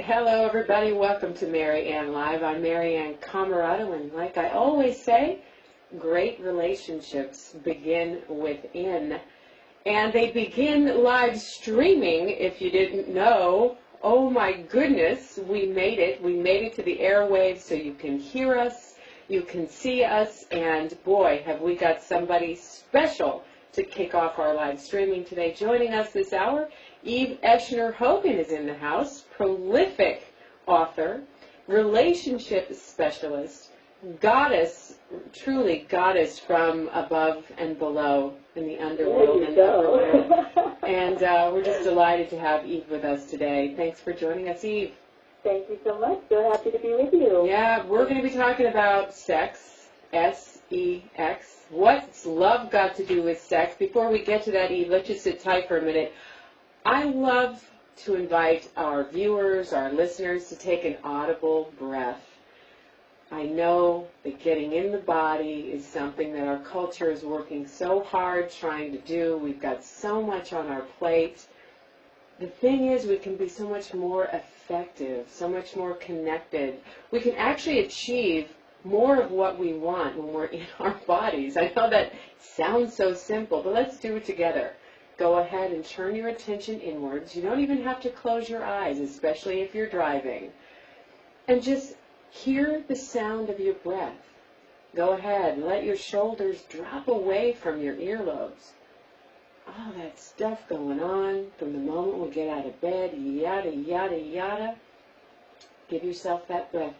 Hello, everybody. Welcome to Maryanne Live. I'm Maryanne Comaroto, and like I always say, great relationships begin within. And they begin live streaming, if you didn't know. Oh my goodness, we made it. We made it to the airwaves so you can hear us, you can see us, and boy, have we got somebody special to kick off our live streaming today. Joining us this hour, Eve Hogan is in the house, prolific author, relationship specialist, goddess, truly goddess from above and below in the underworld and upperworld. And we're just delighted to have Eve with us today. Thanks for joining us, Eve. Thank you so much. So happy to be with you. Yeah, we're going to be talking about sex, S-E-X. What's love got to do with sex? Before we get to that, Eve, let's just sit tight for a minute. I love to invite our viewers, our listeners, to take an audible breath. I know that getting in the body is something that our culture is working so hard trying to do. We've got so much on our plate. The thing is, we can be so much more effective, so much more connected. We can actually achieve more of what we want when we're in our bodies. I know that sounds so simple, but let's do it together. Go ahead and turn your attention inwards. You don't even have to close your eyes, especially if you're driving. And just hear the sound of your breath. Go ahead and let your shoulders drop away from your earlobes. All that stuff going on from the moment we get out of bed, yada, yada, yada. Give yourself that breath.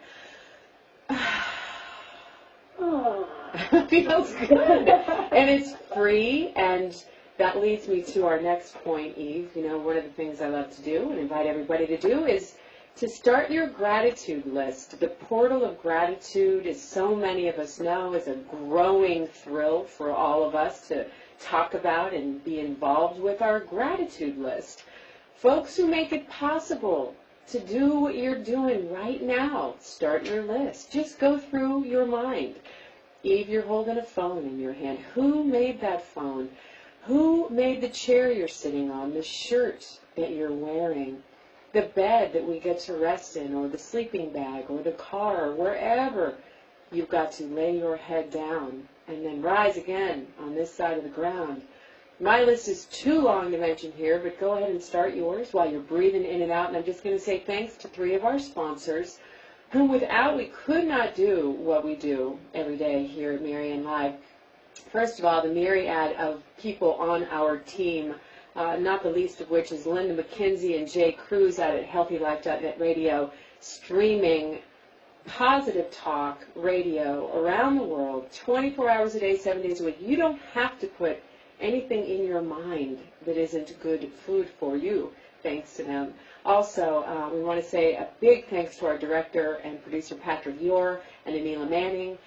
Feels good. And it's free, and that leads me to our next point, Eve. You know, one of the things I love to do and invite everybody to do is to start your gratitude list. The portal of gratitude, as so many of us know, is a growing thrill for all of us to talk about and be involved with our gratitude list. Folks who make it possible to do what you're doing right now. Start your list. Just go through your mind. Eve, you're holding a phone in your hand. Who made that phone? Who made the chair you're sitting on, the shirt that you're wearing, the bed that we get to rest in, or the sleeping bag, or the car, or wherever you've got to lay your head down and then rise again on this side of the ground. My list is too long to mention here, but go ahead and start yours while you're breathing in and out. And I'm just going to say thanks to 3 of our sponsors, who without we could not do what we do every day here at Maryanne Live. First of all, the myriad of people on our team, not the least of which is Linda McKenzie and Jay Cruz out at HealthyLife.net Radio, streaming positive talk radio around the world, 24 hours a day, 7 days a week. You don't have to put anything in your mind that isn't good food for you, thanks to them. Also, we want to say a big thanks to our director and producer, Patrick Yor and Anila Manning.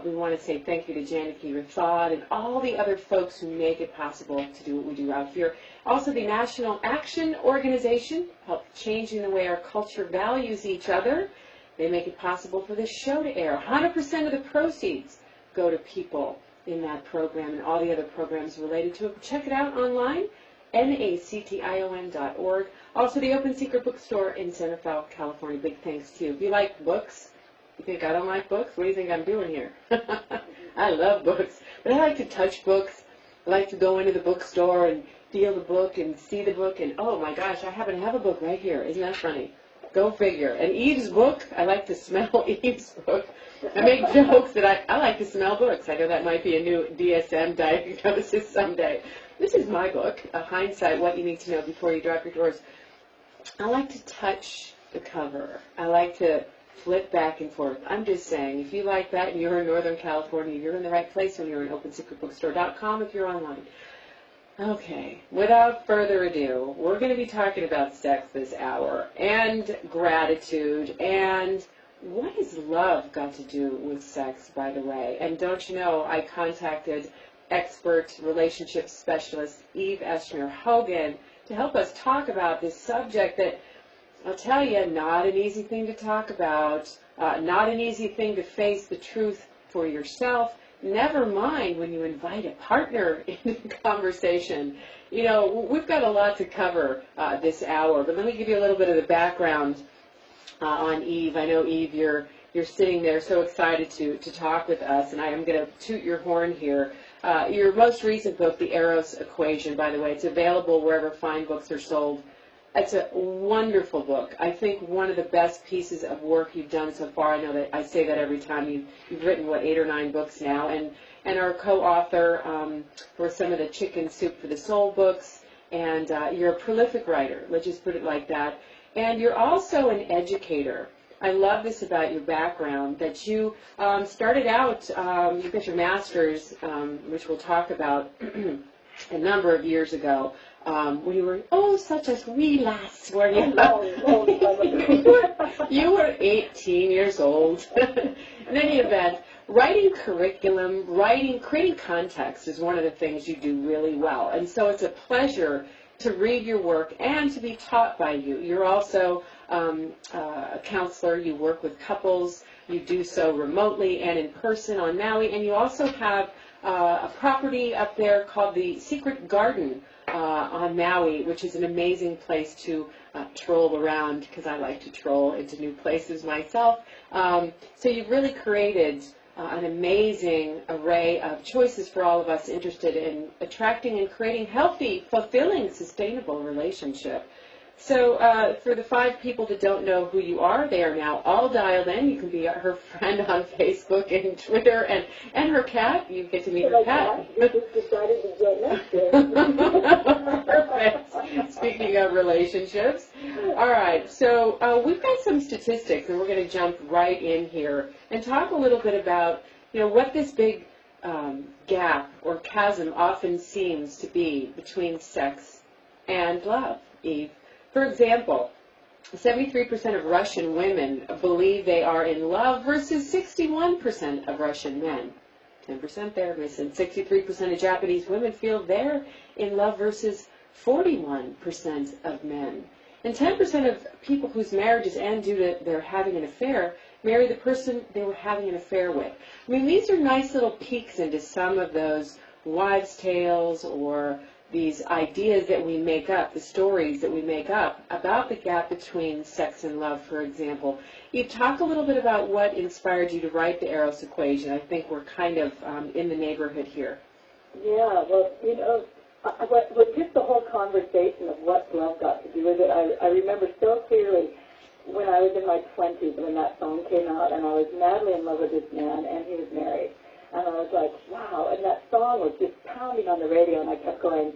We want to say thank you to Janaki Rafad and all the other folks who make it possible to do what we do out here. Also, the National Action Organization, help changing the way our culture values each other. They make it possible for this show to air. 100% of the proceeds go to people in that program and all the other programs related to it. Check it out online, naction.org. Also, the Open Secret Bookstore in Santa Fe, California. Big thanks to you. If you like books, you think I don't like books? What do you think I'm doing here? I love books, but I like to touch books. I like to go into the bookstore and feel the book and see the book, and oh my gosh, I happen to have a book right here. Isn't that funny? Go figure. And Eve's book, I like to smell Eve's book. I make jokes that I like to smell books. I know that might be a new DSM diagnosis someday. This is my book, Hindsight, What You Need to Know Before You Drop Your Drawers. I like to touch the cover. I like to flip back and forth. I'm just saying, if you like that and you're in Northern California, you're in the right place when you're in OpenSecretBookstore.com if you're online. Okay, without further ado, we're going to be talking about sex this hour, and gratitude, and what has love got to do with sex, by the way? And don't you know, I contacted expert relationship specialist Eve Hogan to help us talk about this subject that, I'll tell you, not an easy thing to talk about, not an easy thing to face the truth for yourself, never mind when you invite a partner into the conversation. You know, we've got a lot to cover this hour, but let me give you a little bit of the background on Eve. I know, Eve, you're sitting there so excited to talk with us, and I am going to toot your horn here. Your most recent book, The Eros Equation, by the way, it's available wherever fine books are sold. It's a wonderful book. I think one of the best pieces of work you've done so far. I know that I say that every time. You've written, 8 or 9 books now, and our co-author for some of the Chicken Soup for the Soul books, and you're a prolific writer, let's just put it like that. And you're also an educator. I love this about your background, that you started out, you got your master's, which we'll talk about, a number of years ago. When you were, such a wee lass, were you? You were 18 years old. In any event, writing curriculum, creating context is one of the things you do really well. And so it's a pleasure to read your work and to be taught by you. You're also a counselor. You work with couples. You do so remotely and in person on Maui. And you also have a property up there called the Secret Garden on Maui, which is an amazing place to troll around, because I like to troll into new places myself. So you've really created an amazing array of choices for all of us interested in attracting and creating healthy, fulfilling, sustainable relationship. So for the 5 people that don't know who you are, they are now all dialed in. You can be her friend on Facebook and Twitter, and her cat. You get to meet her cat. You just decided to join us. Perfect. Speaking of relationships. All right, so we've got some statistics, and we're going to jump right in here and talk a little bit about, what this big gap or chasm often seems to be between sex and love, Eve. For example, 73% of Russian women believe they are in love versus 61% of Russian men. 10% there, missing. 63% of Japanese women feel they're in love versus 41% of men. And 10% of people whose marriages end due to their having an affair marry the person they were having an affair with. I mean, these are nice little peeks into some of those wives' tales or these ideas that we make up, the stories that we make up about the gap between sex and love, for example. You talk a little bit about what inspired you to write the Eros Equation. I think we're kind of in the neighborhood here. Yeah, well, what just the whole conversation of what love got to do with it, I remember so clearly when I was in my 20s when that song came out, and I was madly in love with this man, and he was married. And I was like, wow, and that song was just pounding on the radio, and I kept going,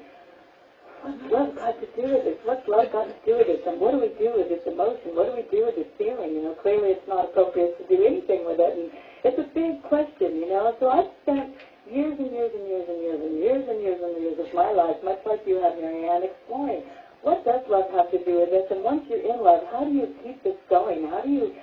what's love got to do with this? What's love got to do with this? And what do we do with this emotion? What do we do with this feeling? Clearly it's not appropriate to do anything with it, and it's a big question, So I've spent years and years and years and years and years and years and years of my life, much like you have, Maryanne, exploring what does love have to do with this? And once you're in love, how do you keep this going? How do you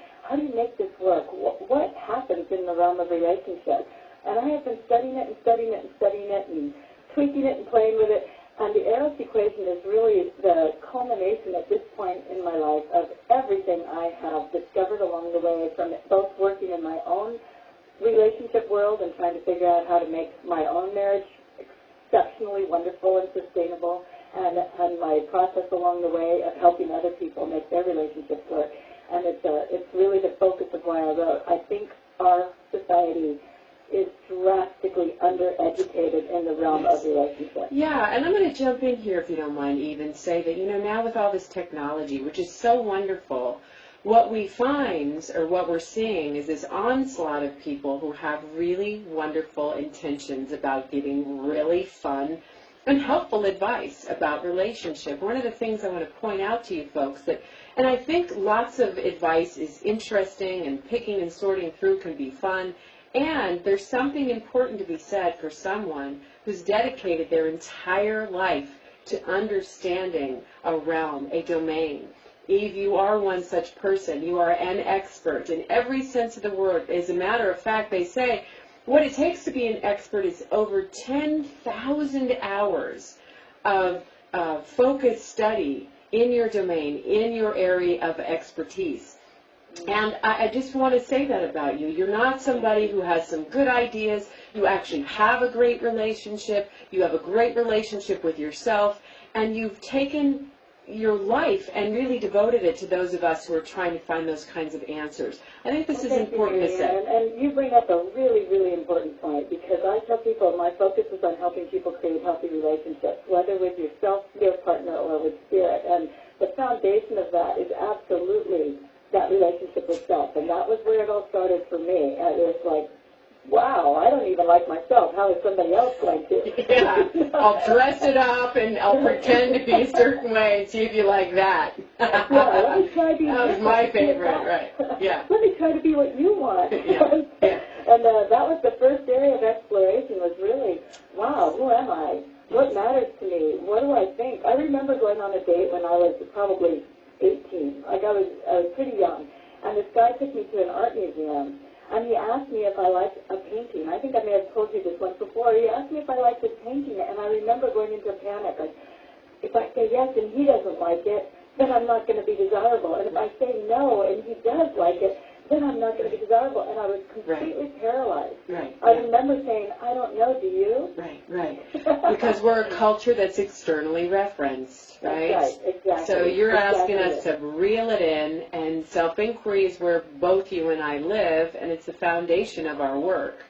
make this work? What happens in the realm of relationship? And I have been studying it and studying it and studying it and tweaking it and playing with it. And the Eros Equation is really the culmination at this point in my life of everything I have discovered along the way, from both working in my own relationship world and trying to figure out how to make my own marriage exceptionally wonderful and sustainable, and my process along the way of helping other people make their relationships work. And it's really the focus of why I wrote. I think our society is drastically undereducated in the realm of relationships. Yeah, and I'm going to jump in here, if you don't mind, Eve, and say that, now with all this technology, which is so wonderful, what we find, or what we're seeing, is this onslaught of people who have really wonderful intentions about giving really fun and helpful advice about relationship. One of the things I want to point out to you folks and I think lots of advice is interesting, and picking and sorting through can be fun, and there's something important to be said for someone who's dedicated their entire life to understanding a realm, a domain. Eve, you are one such person. You are an expert in every sense of the word. As a matter of fact, they say what it takes to be an expert is over 10,000 hours of focused study in your domain, in your area of expertise. And I just want to say that about you. You're not somebody who has some good ideas. You actually have a great relationship. You have a great relationship with yourself. And you've taken your life and really devoted it to those of us who are trying to find those kinds of answers. I think this is important to say. And you bring up a really, really important point, because I tell people my focus is on helping people create healthy relationships, whether with yourself, your partner, or with spirit. And the foundation of that is absolutely that relationship with self. And that was where it all started for me. And it was like, wow, I don't even like myself. How is somebody else going to? Yeah, I'll dress it up and I'll pretend to be a certain way and see if you like that. Yeah, let me try to be that was my favorite, right? Yeah. Let me try to be what you want. Yeah. Yeah. And that was the first area of exploration, was really, wow, who am I? What matters to me? What do I think? I remember going on a date when I was probably 18. Like I was pretty young. And this guy took me to an art museum. And he asked me if I liked a painting. I think I may have told you this once before. He asked me if I liked this painting, and I remember going into a panic. Like, if I say yes and he doesn't like it, then I'm not going to be desirable. And if I say no and he does like it, then I'm not going to be desirable. And I was completely paralyzed. Right. I remember saying, I don't know, do you? Right. Because we're a culture that's externally referenced, right? That's right, exactly. So you're asking us to reel it in, and self-inquiry is where both you and I live, and it's the foundation of our work.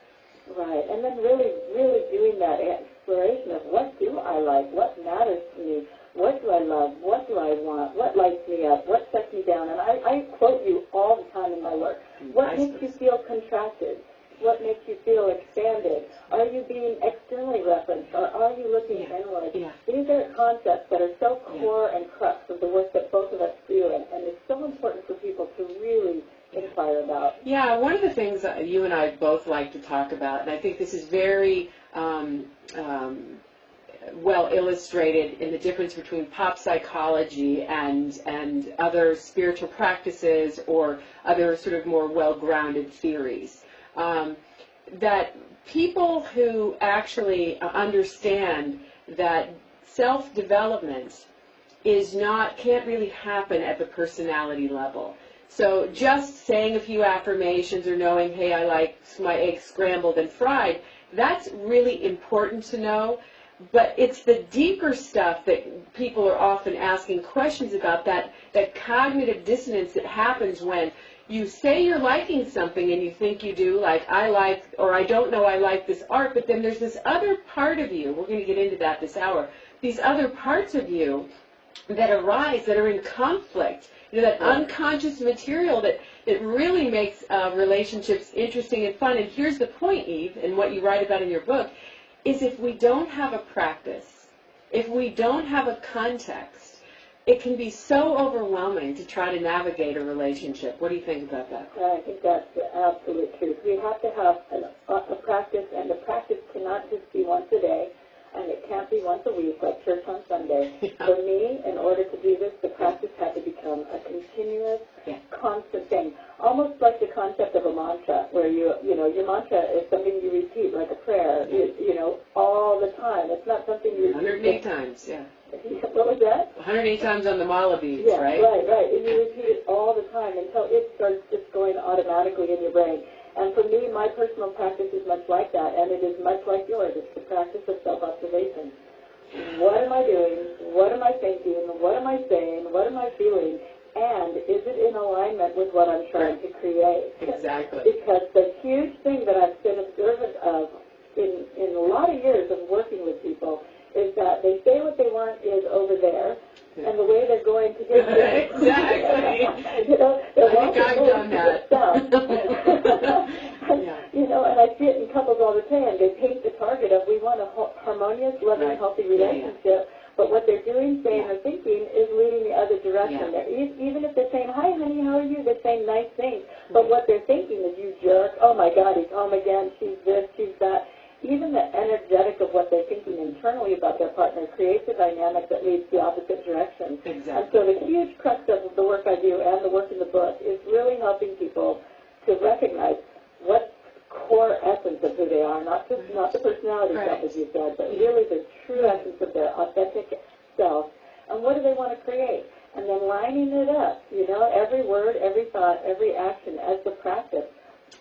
Right, and then really, really doing that exploration of what do I like, what matters to me, what do I love, what do I want, what lights me up, what sets me down. And I quote you all the time in my work. What makes you feel contracted? What makes you feel expanded? Are you being externally referenced, or are you looking inward? Yeah. These are concepts that are so core and crux of the work that both of us do, and it's so important for people to really inquire about. Yeah, one of the things that you and I both like to talk about, and I think this is very well illustrated in the difference between pop psychology and other spiritual practices or other sort of more well-grounded theories. That people who actually understand that self-development can't really happen at the personality level. So just saying a few affirmations or knowing, hey, I like my eggs scrambled and fried, that's really important to know. But it's the deeper stuff that people are often asking questions about, that cognitive dissonance that happens when you say you're liking something and you think you do, like I like, or I don't know I like this art, but then there's this other part of you, we're going to get into that this hour, these other parts of you that arise that are in conflict, that unconscious material that really makes relationships interesting and fun. And here's the point, Eve, and what you write about in your book, is if we don't have a practice, if we don't have a context, it can be so overwhelming to try to navigate a relationship. What do you think about that? I think that's the absolute truth. We have to have a practice, and the practice cannot just be once a day, and it can't be once a week like church on Sunday. Yeah. For me, in order to do this, the practice had to become a continuous, constant thing, almost like the concept of a mantra, where your mantra is something you repeat like a prayer, all the time. It's not something you repeat. 108 times, yeah. What was that? 108 times on the Malabeads, yeah, right? Right. And you repeat it all the time until it starts just going automatically in your brain. And for me, my personal practice is much like that, and it is much like yours. It's the practice of self-observation. What am I doing? What am I thinking? What am I saying? What am I feeling? And is it in alignment with what I'm trying to create? Exactly. Because the huge thing that I've been observant of in a lot of years of working with people is that they say what they want is over there, and the way they're going to get there. Exactly. I think I've done that. And I see it in couples all the time. They paint the target of, we want a harmonious, loving, healthy relationship, but what they're doing, saying, or thinking is leading the other direction. Even if they're saying, hi, honey, how are you? They're saying nice things, but what they're thinking is, you jerk, oh my God, he's home again, she's this, she's that. Even the energetic of what they're thinking internally about their partner creates a dynamic that leads the opposite direction. Exactly. And so the huge crux of the work I do and the work in the book is really helping people to recognize what core essence of who they are, not the personality stuff, as you said, but really the true essence of their authentic self, and what do they want to create. And then lining it up, every word, every thought, every action as the practice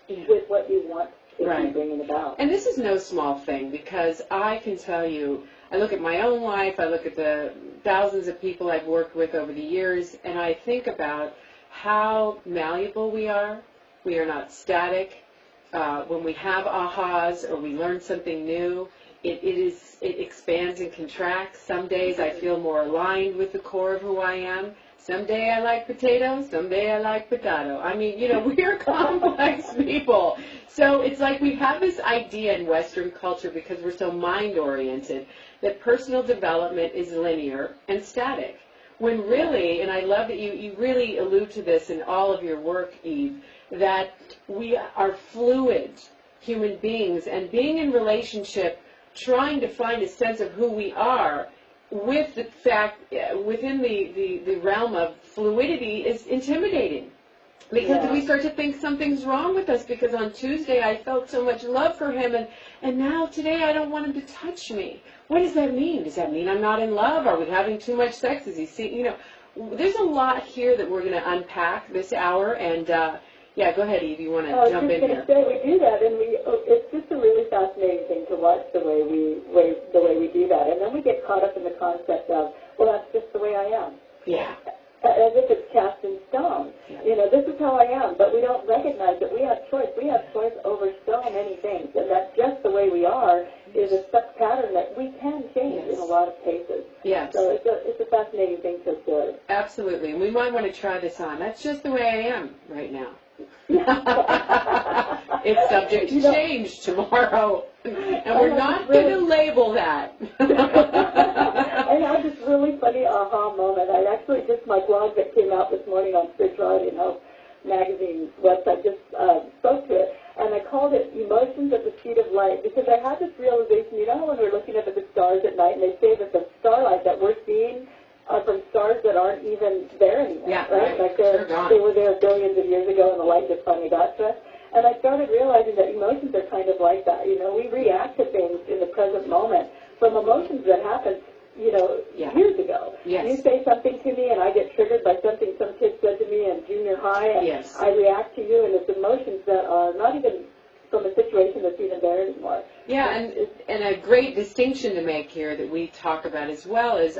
with what you want to be bringing about. And this is no small thing, because I can tell you, I look at my own life, I look at the thousands of people I've worked with over the years, and I think about how malleable we are. We are not static. When we have ahas or we learn something new, it expands and contracts. Some days I feel more aligned with the core of who I am. Some day I like potatoes, some day I like potato. I mean, we're complex people. So it's like we have this idea in Western culture, because we're so mind-oriented, that personal development is linear and static. When really, and I love that you really allude to this in all of your work, Eve, that we are fluid human beings, and being in relationship, trying to find a sense of who we are, with the fact, within the realm of fluidity, is intimidating. Because we start to think something's wrong with us, because on Tuesday I felt so much love for him, and now today I don't want him to touch me. What does that mean? Does that mean I'm not in love? Are we having too much sex? Is he seeing, there's a lot here that we're going to unpack this hour, and yeah, go ahead, Eve, you want to jump in here. I was just going to say, we do that, and it's just a really fascinating thing to watch the way we do that. And then we get caught up in the concept of, well, that's just the way I am. Yeah. As if it's cast in stone. Yeah. This is how I am, but we don't recognize that we have choice. We have choice over so many things, and that just the way we are is a stuck pattern that we can change in a lot of cases. Yes. So it's a fascinating thing to observe. Absolutely. And we might want to try this on. That's just the way I am right now. It's subject to change tomorrow, and we're not going to label that. I had this really funny aha moment. I actually just, my blog that came out this morning on Spirituality and Health magazine website, just spoke to it, and I called it Emotions at the Speed of Light, because I had this realization, when we're looking up at the stars at night, and they say that the starlight that we're seeing are from stars that aren't even there anymore, right? Like they were there billions of years ago, and the light just finally got to us. And I started realizing that emotions are kind of like that. We react to things in the present moment from emotions that happened, years ago. Yes. You say something to me, and I get triggered by something some kid said to me in junior high, and I react to you, and it's emotions that are not even from a situation that's even there anymore. Yeah, and a great distinction to make here that we talk about as well is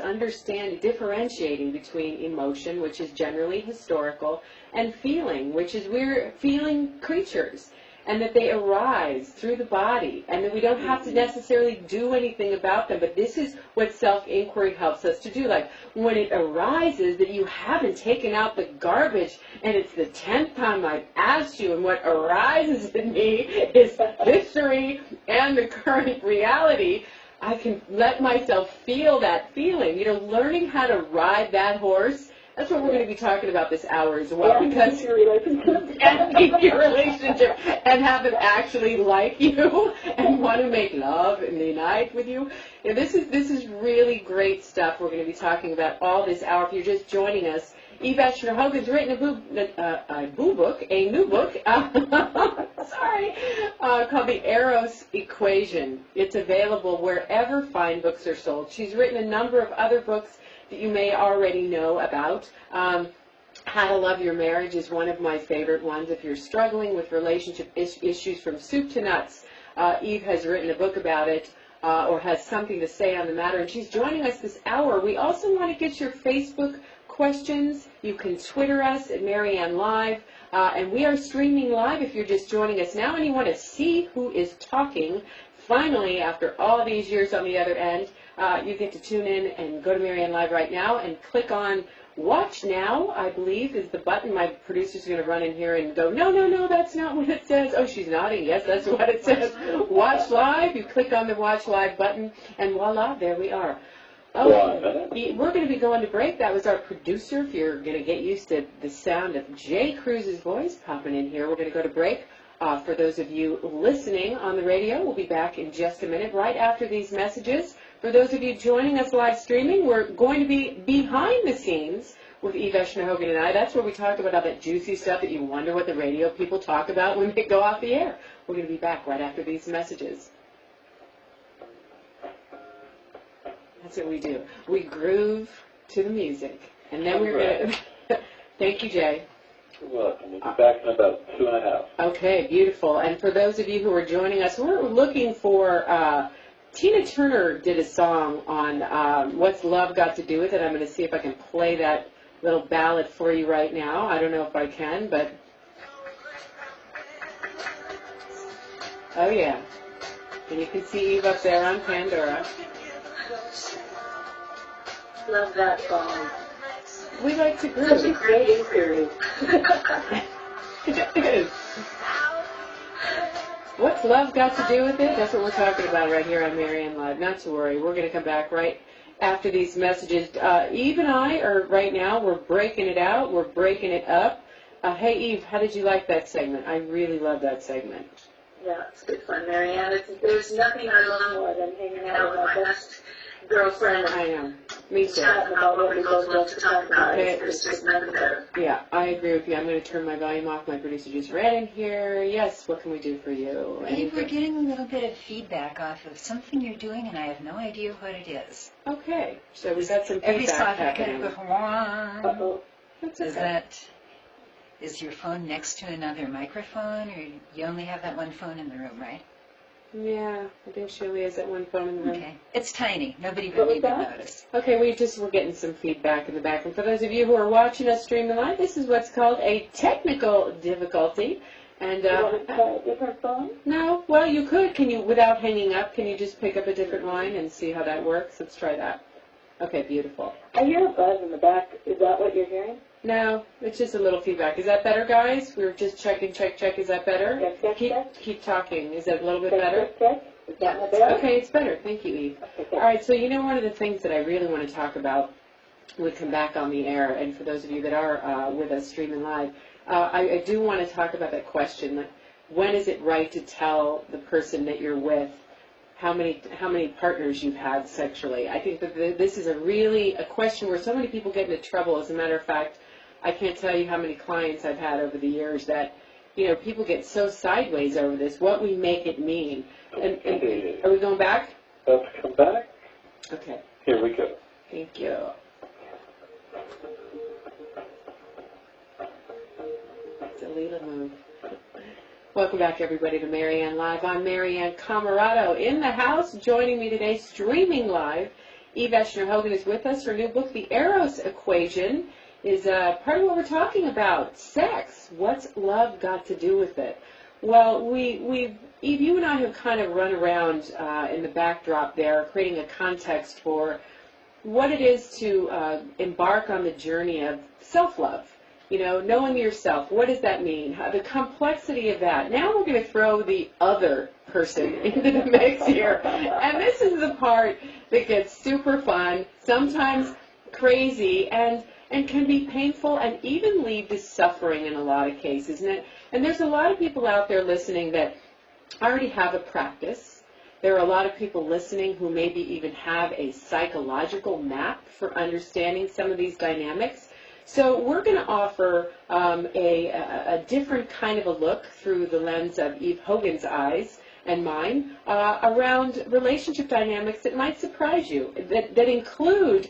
differentiating between emotion, which is generally historical, and feeling, which is we're feeling creatures, and that they arise through the body, and that we don't have to necessarily do anything about them, but this is what self-inquiry helps us to do. Like, when it arises that you haven't taken out the garbage, and it's the 10th time I've asked you, and what arises in me is history and the current reality, I can let myself feel that feeling. Learning how to ride that horse, that's what we're going to be talking about this hour as well. Keep your relationship. And keep your relationship, and have them actually like you and want to make love in the night with you. This is really great stuff we're going to be talking about all this hour. If you're just joining us, Eve Hogan's written a new book, called The Eros Equation. It's available wherever fine books are sold. She's written a number of other books that you may already know about. How to Love Your Marriage is one of my favorite ones. If you're struggling with relationship issues from soup to nuts, Eve has written a book about it, or has something to say on the matter, and she's joining us this hour. We also want to get your Facebook questions. You can Twitter us at MaryanneLive, and we are streaming live if you're just joining us now and you want to see who is talking. Finally, after all these years on the other end, you get to tune in and go to MaryanneLive right now and click on Watch Now, I believe, is the button. My producer's going to run in here and go, no, that's not what it says. Oh, she's nodding. Yes, that's what it says. Watch Live. You click on the Watch Live button, and voila, there we are. Okay, we're going to be going to break. That was our producer. If you're going to get used to the sound of Jay Cruz's voice popping in here, we're going to go to break. For those of you listening on the radio, we'll be back in just a minute, right after these messages. For those of you joining us live streaming, we're going to be behind the scenes with Eve Hogan and I. That's where we talk about all that juicy stuff that you wonder what the radio people talk about when they go off the air. We're going to be back right after these messages. That's what we do. We groove to the music. And then we're going to... Thank you, Jay. You're welcome. We'll be back in about 2.5. Okay, beautiful. And for those of you who are joining us, we're looking for Tina Turner did a song on What's Love Got to Do With It. I'm going to see if I can play that little ballad for you right now. I don't know if I can, but... Oh, yeah. And you can see Eve up there on Pandora. Love that song. We like to groove. Such a great inquiry. It is. What's love got to do with it? That's what we're talking about right here on Maryanne Live. Not to worry, we're going to come back right after these messages. Eve and I are right now, we're breaking it out, we're breaking it up. Hey Eve, how did you like that segment? I really love that segment. Yeah, it's good fun, Maryanne. There's nothing I love more than hanging out with my best girlfriend. I know. Me too. Chatting about what we both love to talk about. There's just nothing better. Yeah, I agree with you. I'm going to turn my volume off. My producer just ran in here. Yes, what can we do for you? Eve, we're getting a little bit of feedback off of something you're doing, and I have no idea what it is. Okay, so we've got some Every feedback so often, happening. Uh-oh. That's Is okay. is your phone next to another microphone, or you only have that one phone in the room, right? Yeah, I think she only has that one phone in the room. Okay. It's tiny. Nobody What really was would that? notice. Okay, we're getting some feedback in the back. And for those of you who are watching us streaming live, this is what's called a technical difficulty. And You want to try a different phone? no, well, you could. Can you, without hanging up, can you just pick up a different line and see how that works? Let's try that. Okay, beautiful. I hear a buzz in the back. Is that what you're hearing? No, it's just a little feedback. Is that better, guys? We were just checking, check. Is that better? Check, check, check. Keep talking. Is that a little bit Check, better? check, check. Is that my better? Okay, it's better. Thank you, Eve. Okay, All right, so you know one of the things that I really want to talk about when we come back on the air, and for those of you that are with us streaming live, I do want to talk about that question, like, when is it right to tell the person that you're with how many partners you've had sexually? I think that this is a question where so many people get into trouble. As a matter of fact, I can't tell you how many clients I've had over the years that, you know, people get so sideways over this, what we make it mean. And are we going back? Let's come back. Okay. Here we go. Thank you. Delete a move. Welcome back, everybody, to Maryanne Live. I'm Maryanne Comaroto in the house. Joining me today, streaming live, Eve Hogan is with us. Her new book, The Eros Equation, is part of what we're talking about. Sex. What's love got to do with it? Well, Eve, you and I have kind of run around in the backdrop there, creating a context for what it is to embark on the journey of self-love. You know, knowing yourself. What does that mean? The complexity of that. Now we're going to throw the other person into the mix here. And this is the part that gets super fun, sometimes crazy, and can be painful and even lead to suffering in a lot of cases. And there's a lot of people out there listening that already have a practice. There are a lot of people listening who maybe even have a psychological map for understanding some of these dynamics. So we're going to offer a different kind of a look through the lens of Eve Hogan's eyes and mine around relationship dynamics that might surprise you, that include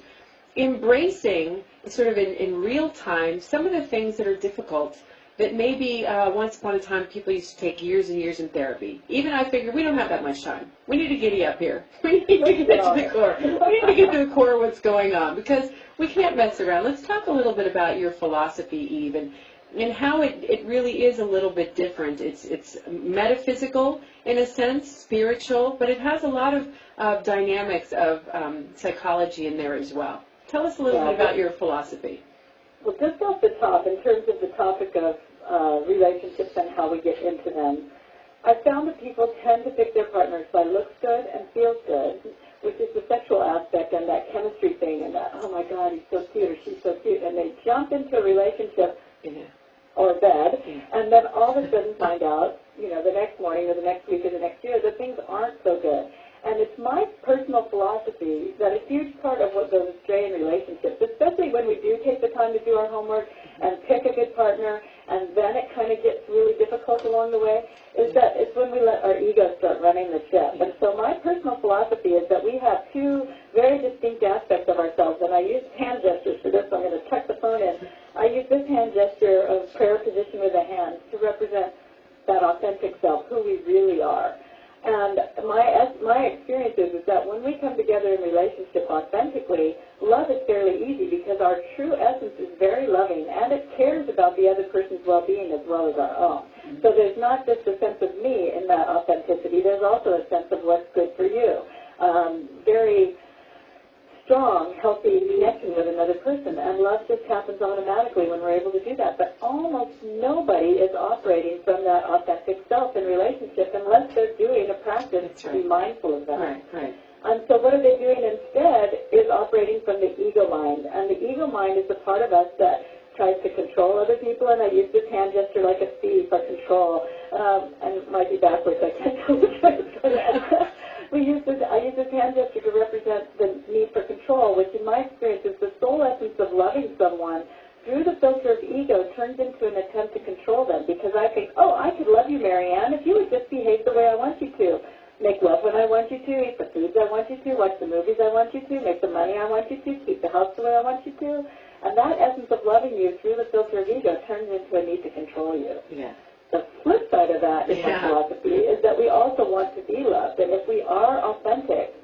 embracing sort of in real time some of the things that are difficult that maybe once upon a time people used to take years and years in therapy. Even I figured we don't have that much time. We need to giddy up here. We need to get to the core. We need to get to the core of what's going on because we can't mess around. Let's talk a little bit about your philosophy, Eve, and how it really is a little bit different. It's metaphysical in a sense, spiritual, but it has a lot of dynamics of psychology in there as well. Tell us a little bit about your philosophy. Well, just off the top, in terms of the topic of relationships and how we get into them, I found that people tend to pick their partners by looks good and feels good, which is the sexual aspect and that chemistry thing and that, oh my God, he's so cute or she's so cute, and they jump into a relationship or bed, and then all of a sudden find out, you know, the next morning or the next week or the next year that things aren't so good. And it's my personal philosophy that a huge part of what goes astray in relationships, especially when we do take the time to do our homework and pick a good partner, and then it kind of gets really difficult along the way, is that it's when we let our ego start running the ship. And so my personal philosophy is that we have two very distinct aspects of ourselves, and I use hand gestures for this, so I'm going to tuck the phone in. I use this hand gesture of prayer position with the hands to represent that authentic self, who we really are. And my experience is when we come together in relationship authentically, love is fairly easy because our true essence is very loving and it cares about the other person's well-being as well as our own. So there's not just a sense of me in that authenticity, there's also a sense of what's good for you. Very strong, healthy connection with another person, and love just happens automatically when we're able to do that. But almost nobody is operating from that authentic self in relationship unless they're doing a practice to be mindful of that. Right, right. And so what are they doing instead is operating from the ego mind. And the ego mind is the part of us that tries to control other people, and I use this hand gesture like a thief for control. And it might be backwards, I can't tell which way it's going. I use this hand gesture to represent the need for control, which in my experience is the soul essence of loving someone through the filter of ego turns into an attempt to control them, because I think, oh, I could love you, Maryanne, if you would just behave the way I want you to. Make love when I want you to, eat the foods I want you to, watch the movies I want you to, make the money I want you to, keep the house the way I want you to. And that essence of loving you through the filter of ego turns into a need to control you. Yeah. The flip side of that in my philosophy is that we also want to be loved. And if we are authentic,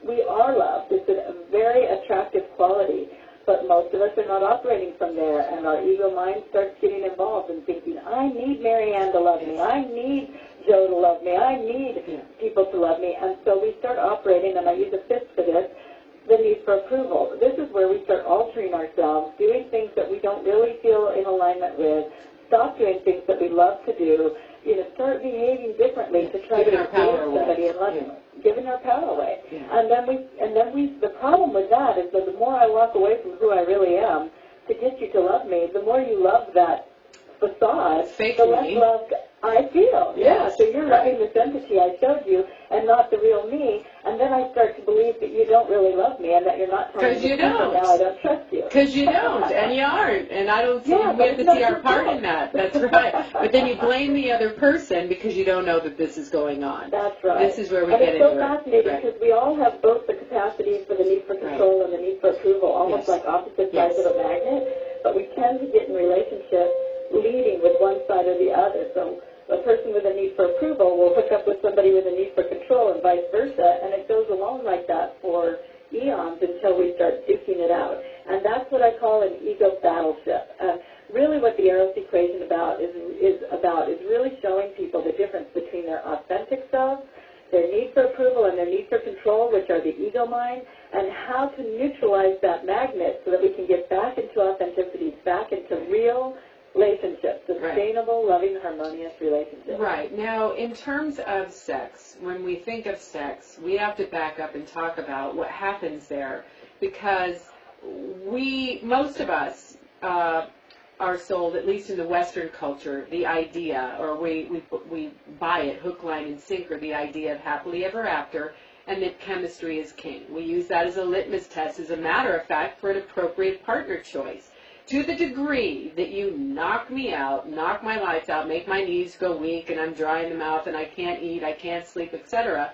we are loved. It's a very attractive quality. But most of us are not operating from there, and our ego mind starts getting involved and thinking, I need Maryanne to love me. I need Joe to love me. I need people to love me. And so we start operating, and I use a fist for this, the need for approval. This is where we start altering ourselves, doing things that we don't really feel in alignment with, stop doing things that we love to do, start behaving differently to try to engage somebody and love them, giving our power away. Yeah. And then the problem with that is that the more I walk away from who I really am to get you to love me, the more you love that facade, the less love I feel. Yes. Yeah, so you're loving this entity I showed you and not the real me, and then I start to believe that you don't really love me and that you're not telling me the truth, and now I don't trust you. Because you don't, and you aren't, and I don't see, we have to see our part in that. That's right. But then you blame the other person because you don't know that this is going on. That's right. This is where we get into it. And it's so fascinating because we all have both the capacity for the need for control and the need for approval, almost like opposite sides of a magnet, but we tend to get in relationships leading with one side or the other. So a person with a need for approval will hook up with somebody with a need for control and vice versa, and it goes along like that for eons until we start duking it out. And that's what I call an ego battleship. Really what the Eros equation is really showing people the difference between their authentic selves, their need for approval, and their need for control, which are the ego mind, and how to neutralize that magnet so that we can get back into authenticity, back into real relationships, sustainable, loving, harmonious relationships. Right. Now, in terms of sex, when we think of sex, we have to back up and talk about what happens there, because most of us are sold, at least in the Western culture, the idea, or we buy it hook, line, and sinker, the idea of happily ever after, and that chemistry is king. We use that as a litmus test, as a matter of fact, for an appropriate partner choice. To the degree that you knock me out, knock my lights out, make my knees go weak, and I'm dry in the mouth, and I can't eat, I can't sleep, etc.,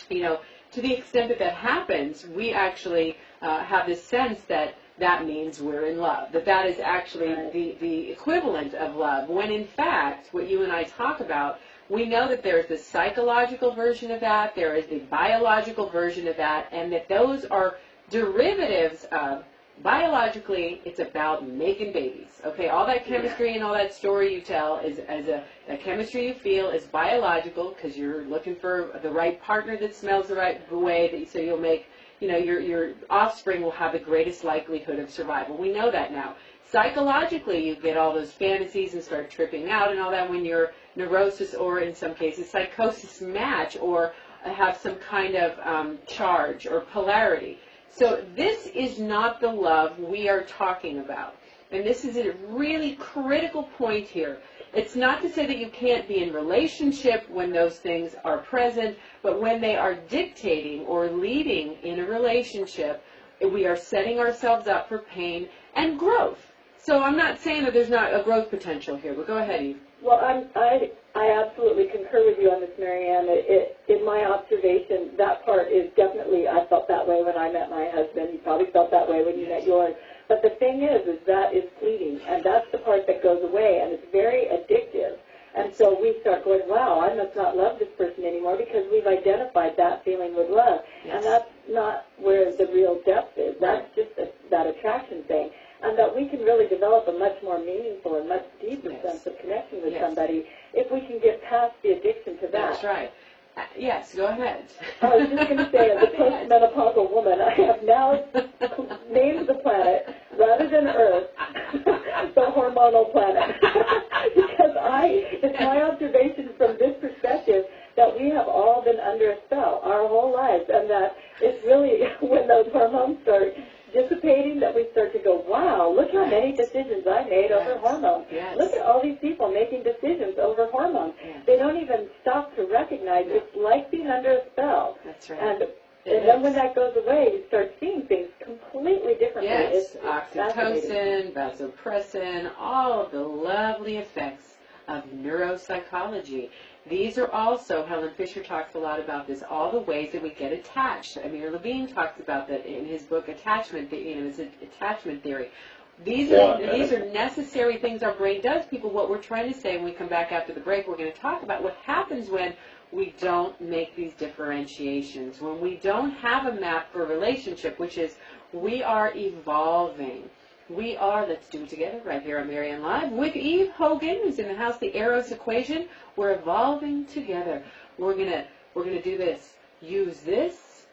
to the extent that that happens, we actually have this sense that that means we're in love, that is actually the equivalent of love, when in fact, what you and I talk about, we know that there is the psychological version of that, there is the biological version of that, and that those are derivatives of. Biologically, it's about making babies. Okay, all that chemistry and all that story you tell is the chemistry you feel is biological because you're looking for the right partner that smells the right way, so you'll make, your offspring will have the greatest likelihood of survival. We know that now. Psychologically, you get all those fantasies and start tripping out and all that when your neurosis or, in some cases, psychosis match or have some kind of charge or polarity. So this is not the love we are talking about. And this is a really critical point here. It's not to say that you can't be in relationship when those things are present, but when they are dictating or leading in a relationship, we are setting ourselves up for pain and growth. So I'm not saying that there's not a growth potential here, but go ahead, Eve. Well, I absolutely concur with you on this, Maryanne. In my observation, that part is definitely, I felt that way when I met my husband. You probably felt that way when you met yours. But the thing is that is fleeting, and that's the part that goes away, and it's very addictive. And so we start going, wow, I must not love this person anymore because we've identified that feeling with love. Yes. And that's not where the real depth is. That's just that attraction thing. And that we can really develop a much more meaningful and much deeper Yes. sense of connection with Yes. somebody if we can get past the addiction to that. That's right. Yes, go ahead. I was just going to say, as a postmenopausal woman, I have now named the planet, rather than Earth, the hormonal planet. Because it's my observation from this perspective that we have all been under a spell our whole lives, and that it's really when those hormones start dissipating that we start to go, wow, look how many decisions I made over hormones. Yes. Look at all these people making decisions over hormones. Yes. They don't even stop to recognize it's like being under a spell. That's right. And then when that goes away, you start seeing things completely differently. Yes, It's oxytocin, fascinating. vasopressin, all of the lovely effects of neuropsychology. These are also, Helen Fisher talks a lot about this, all the ways that we get attached. Amir Levine talks about that in his book, Attachment, it's an attachment theory. These are necessary things our brain does. People, what we're trying to say when we come back after the break, we're going to talk about what happens when we don't make these differentiations, when we don't have a map for a relationship, which is we are evolving. We are, let's do it together right here on Maryanne Live with Eve Hogan, who's in the house, the Eros equation. We're evolving together. We're gonna do this. Use this.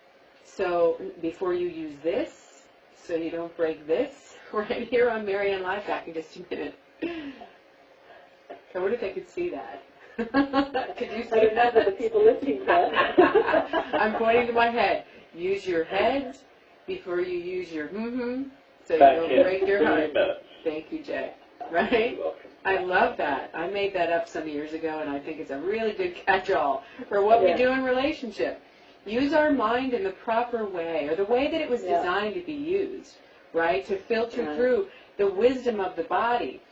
So before you use this, so you don't break this. Right here on Maryanne Live. Back in just a minute. I wonder if they could see that. Could you see I don't know that? that the people listening can. I'm pointing to my head. Use your head before you use your so you Back don't in break your 3 heart. minutes. Thank you, Jay. Right? You're welcome. I love that. I made that up some years ago, and I think it's a really good catch-all for what we do in relationship. Use our mind in the proper way, or the way that it was designed to be used, right? To filter through the wisdom of the body.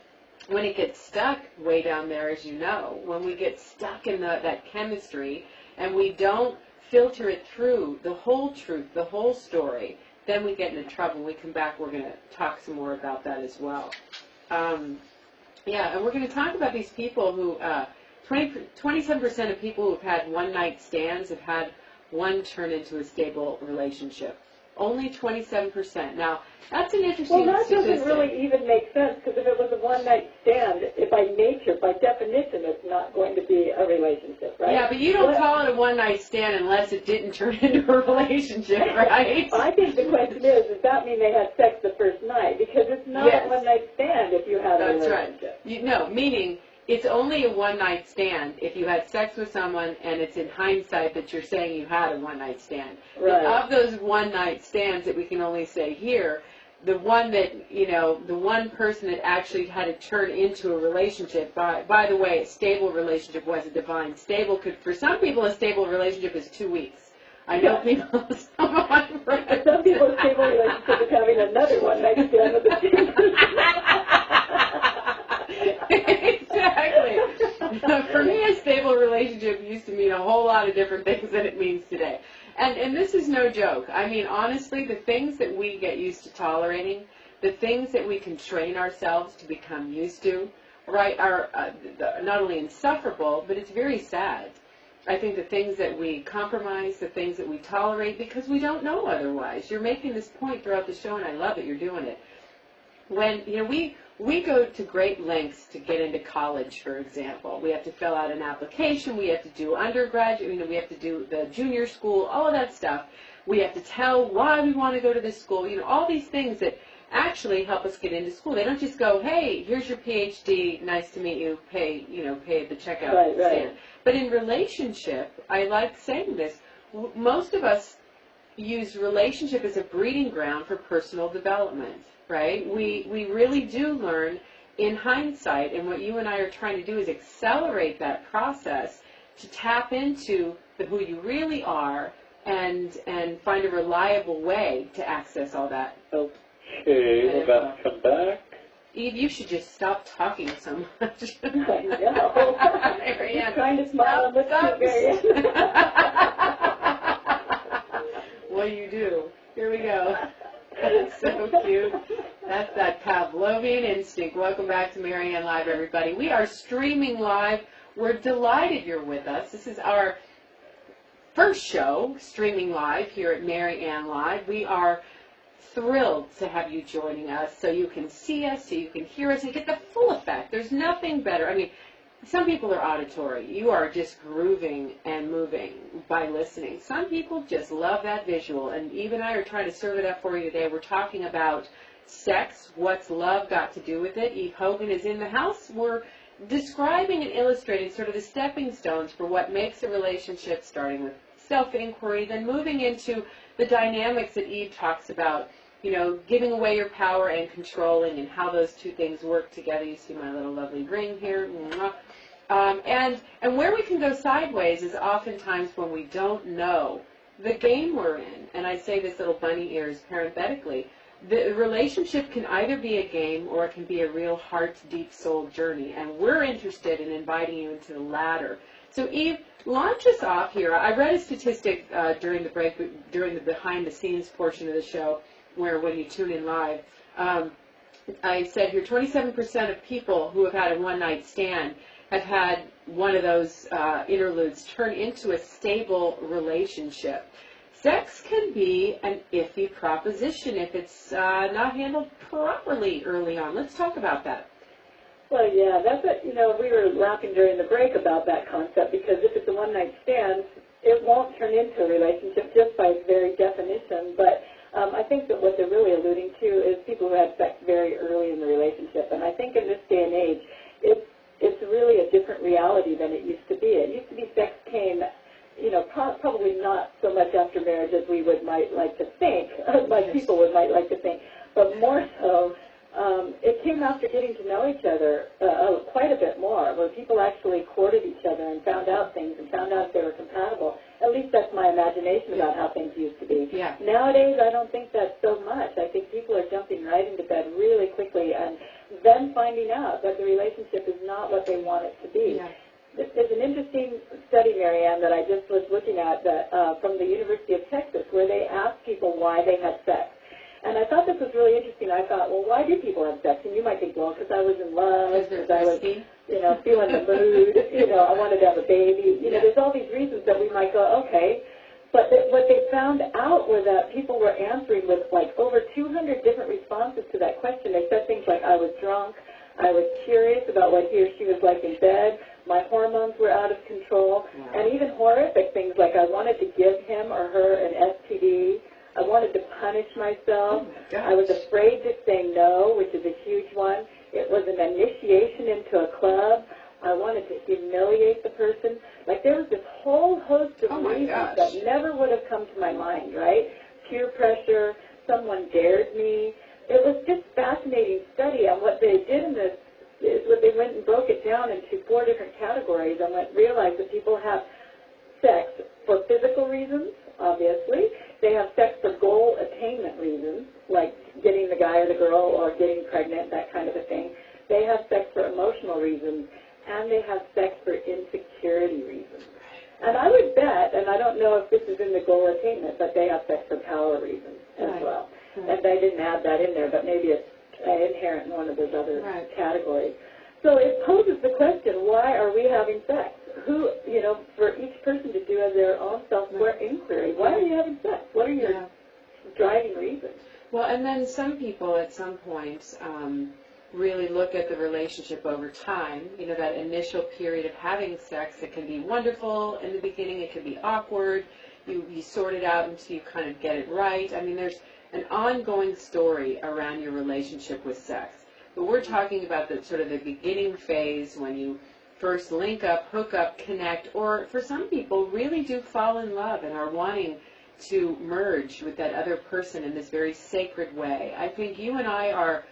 When it gets stuck way down there, as you know, when we get stuck in that chemistry, and we don't filter it through the whole truth, the whole story, then we get into trouble. When we come back, we're going to talk some more about that as well. And we're going to talk about these people who, 27% of people who've had one-night stands have had one turn into a stable relationship. Only 27%. Now, that's an interesting Well, that statistic. doesn't really even make sense, because if it was a one-night stand, by nature, by definition, it's not going to be a relationship, right? Yeah, but you don't call it a one-night stand unless it didn't turn into a relationship, right? I think the question is, does that mean they had sex the first night? Because it's not a one-night stand if you have a relationship. That's right. No, meaning it's only a one-night stand if you had sex with someone and it's in hindsight that you're saying you had a one-night stand. Right. Of those one-night stands that we can only say here, the one that, the one person that actually had to turn into a relationship, by the way, a stable relationship was a divine. For some people, a stable relationship is 2 weeks. I know people, some people's stable relationship is having another one-night stand with the same person. Exactly. For me, a stable relationship used to mean a whole lot of different things than it means today. And this is no joke. I mean, honestly, the things that we get used to tolerating, the things that we can train ourselves to become used to, right, are not only insufferable, but it's very sad. I think the things that we compromise, the things that we tolerate, because we don't know otherwise. You're making this point throughout the show, and I love it. You're doing it. When, we go to great lengths to get into college, for example. We have to fill out an application. We have to do undergraduate. We have to do the junior school, all of that stuff. We have to tell why we want to go to this school. All these things that actually help us get into school. They don't just go, hey, here's your PhD, nice to meet you, pay the checkout stand. But in relationship, I like saying this, most of us use relationship as a breeding ground for personal development, right? We really do learn in hindsight, and what you and I are trying to do is accelerate that process to tap into who you really are and find a reliable way to access all that. Okay, we're about to come back. Eve, you should just stop talking so much. I know. Maryanne, Trying to smile and look at Maryanne. Well, you do. Here we go. That's so cute. That's that Pavlovian instinct. Welcome back to Maryanne Live, everybody. We are streaming live We're delighted you're with us. This is our first show streaming live here at MaryanneLive. We are thrilled to have you joining us so you can see us, so you can hear us, and get the full effect. There's nothing better. I mean, some people are auditory. You are just grooving and moving by listening. Some people just love that visual, and Eve and I are trying to serve it up for you today. We're talking about sex, what's love got to do with it. Eve Hogan is in the house. We're describing and illustrating sort of the stepping stones for what makes a relationship, starting with self-inquiry, then moving into the dynamics that Eve talks about, you know, giving away your power and controlling, and how those two things work together. You see my little lovely ring here. And where we can go sideways is oftentimes when we don't know the game we're in. And I say this little bunny ears parenthetically. The relationship can either be a game or it can be a real heart, deep soul journey. And we're interested in inviting you into the latter. So Eve, launch us off here. I read a statistic during the break, during the behind-the-scenes portion of the show, where when you tune in live, I said here 27% of people who have had a one-night stand have had one of those interludes turn into a stable relationship. Sex can be an iffy proposition if it's not handled properly early on. Let's talk about that. Well, yeah, that's what, you know, we were laughing during the break about that concept, because if it's a one-night stand, it won't turn into a relationship just by its very definition. But I think that what they're really alluding to is people who have sex very early in the relationship. And I think in this day and age, it's really a different reality than it used to be. It used to be sex came, you know, probably not so much after marriage as we might like to think, like people might like to think, but more so, it came after getting to know each other quite a bit more, where people actually courted each other and found out things and found out if they were compatible. At least that's my imagination about how things used to be. Yeah. Nowadays, I don't think that's so much. I think people are jumping right into bed really quickly and then finding out that the relationship is not what they want it to be. Yeah. There's an interesting study, Maryanne, that I just was looking at that, from the University of Texas, where they asked people why they had sex. And I thought this was really interesting. I thought, well, why do people have sex? And you might think, well, because I was in love, because I was, you know, feeling the mood, you know, I wanted to have a baby. You know, there's all these reasons that we might go, okay. But what they found out was that people were answering with, like, over 200 different responses to that question. They said things like, I was drunk, I was curious about what he or she was like in bed, my hormones were out of control, and even horrific things like I wanted to give him or her an STD. I wanted to punish myself. I was afraid to say no, which is a huge one. It was an initiation into a club. I wanted to humiliate the person. Like, there was this whole host of reasons that never would have come to my mind, right? Peer pressure, someone dared me. It was just fascinating study. And what they did in this is they went and broke it down into 4 different categories and realized that people have sex for physical reasons, obviously. They have sex for goal attainment reasons, like getting the guy or the girl or getting pregnant, that kind of a thing. They have sex for emotional reasons, and they have sex for insecurity reasons. And I would bet, and I don't know if this is in the goal attainment, but they have sex for power reasons as well. And I didn't add that in there, but maybe it's inherent in one of those other categories. So it poses the question, why are we having sex? Who, you know, for each person to do their own self-aware inquiry. Why are you having sex? What are your driving reasons? Well, and then some people at some point really look at the relationship over time. You know, that initial period of having sex, it can be wonderful in the beginning, it can be awkward. You sort it out until you kind of get it right. I mean, there's an ongoing story around your relationship with sex. But we're talking about the sort of the beginning phase when you first link up, hook up, connect, or for some people really do fall in love and are wanting to merge with that other person in this very sacred way. I think you and I are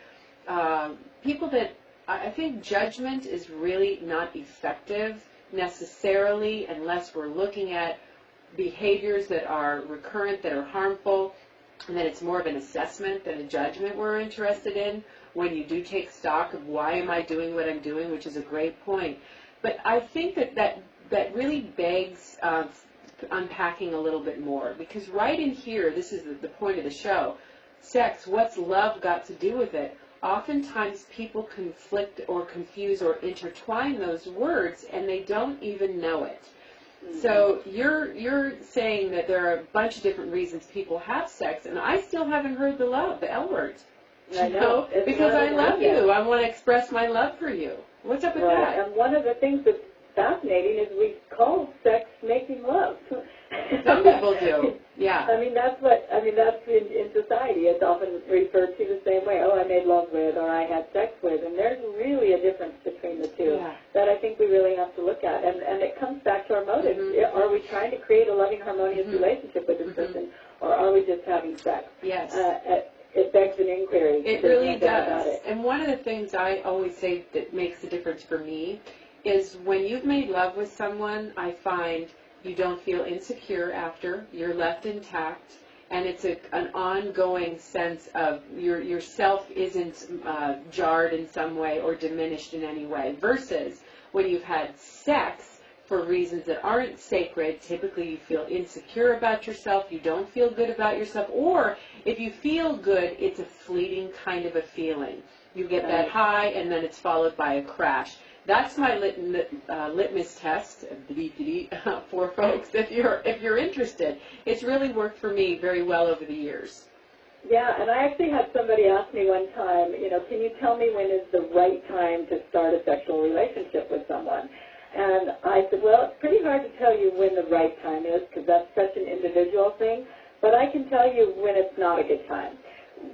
people that, I think judgment is really not effective necessarily unless we're looking at behaviors that are recurrent, that are harmful, and then it's more of an assessment than a judgment we're interested in when you do take stock of why am I doing what I'm doing, which is a great point. But I think that really begs unpacking a little bit more, because right in here, this is the point of the show, sex, what's love got to do with it? oftentimes people conflict or confuse or intertwine those words, and they don't even know it. So you're saying that there are a bunch of different reasons people have sex, and I still haven't heard the L word. I know. Because I love you. I want to express my love for you. What's up with that? And one of the things that's fascinating is we call sex making love. Some people do. Yeah. That's in society. It's often referred to the same way. Oh, I made love with, or I had sex with. And there's really a difference between the two that I think we really have to look at. And it comes back to our motives. Are we trying to create a loving, harmonious relationship with this person, or are we just having sex? Yes. It begs an inquiry. It really does. And one of the things I always say that makes a difference for me is when you've made love with someone, I find you don't feel insecure after, you're left intact, and it's an ongoing sense of your self isn't jarred in some way or diminished in any way, versus when you've had sex for reasons that aren't sacred. Typically you feel insecure about yourself, you don't feel good about yourself, or if you feel good, it's a fleeting kind of a feeling. You get that high and then it's followed by a crash. That's my litmus test for folks if you're interested. It's really worked for me very well over the years. Yeah, and I actually had somebody ask me one time, can you tell me when is the right time to start a sexual relationship with someone? And I said, well, it's pretty hard to tell you when the right time is because that's such an individual thing, but I can tell you when it's not a good time.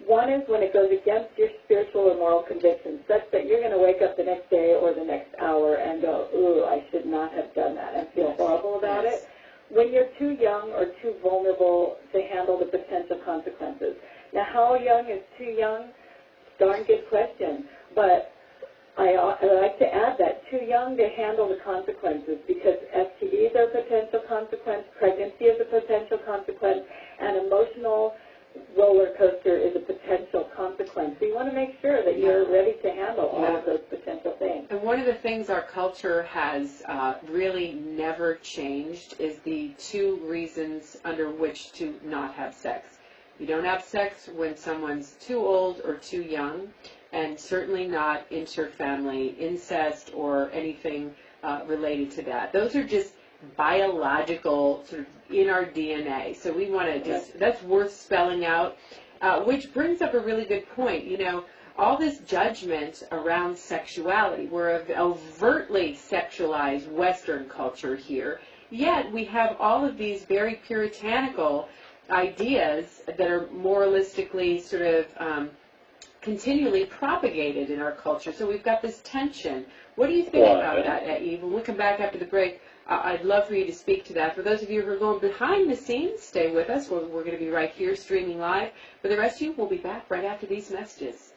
One is when it goes against your spiritual or moral convictions, such that you're going to wake up the next day or the next hour and go, ooh, I should not have done that, and feel horrible about it. When you're too young or too vulnerable to handle the potential consequences. Now, how young is too young? Darn good question. But I like to add that too young to handle the consequences, because STDs are a potential consequence, pregnancy is a potential consequence, and emotional roller coaster is a potential consequence. So you want to make sure that you're ready to handle all of those potential things. And one of the things our culture has really never changed is the two reasons under which to not have sex. You don't have sex when someone's too old or too young, and certainly not inter-family incest or anything related to that. Those are just biological, sort of in our DNA. So we want to just, that's worth spelling out, which brings up a really good point. All this judgment around sexuality, we're an overtly sexualized Western culture here, yet we have all of these very puritanical ideas that are moralistically sort of continually propagated in our culture. So we've got this tension. What do you think about that, Eve? When we come back after the break, I'd love for you to speak to that. For those of you who are going behind the scenes, stay with us. We're going to be right here streaming live. For the rest of you, we'll be back right after these messages.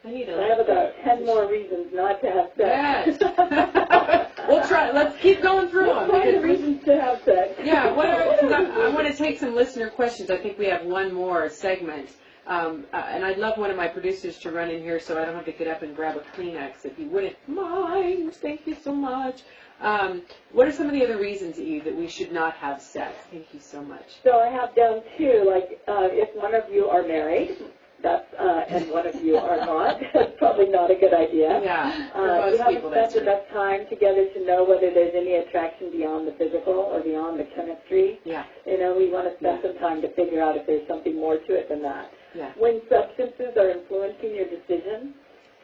I have about 10 more reasons not to have sex. Yes. We'll try. Let's keep going through them. What kind of reasons to have sex? Yeah. I want to take some listener questions. I think we have one more segment. And I'd love one of my producers to run in here so I don't have to get up and grab a Kleenex, if you wouldn't mind. Thank you so much. What are some of the other reasons, Eve, that we should not have sex? Thank you so much. So I have down two, like if one of you are married, and one of you are not, that's probably not a good idea. Yeah, you haven't spent enough time together to know whether there's any attraction beyond the physical or beyond the chemistry. Yeah. We want to spend some time to figure out if there's something more to it than that. Yeah. When substances are influencing your decision,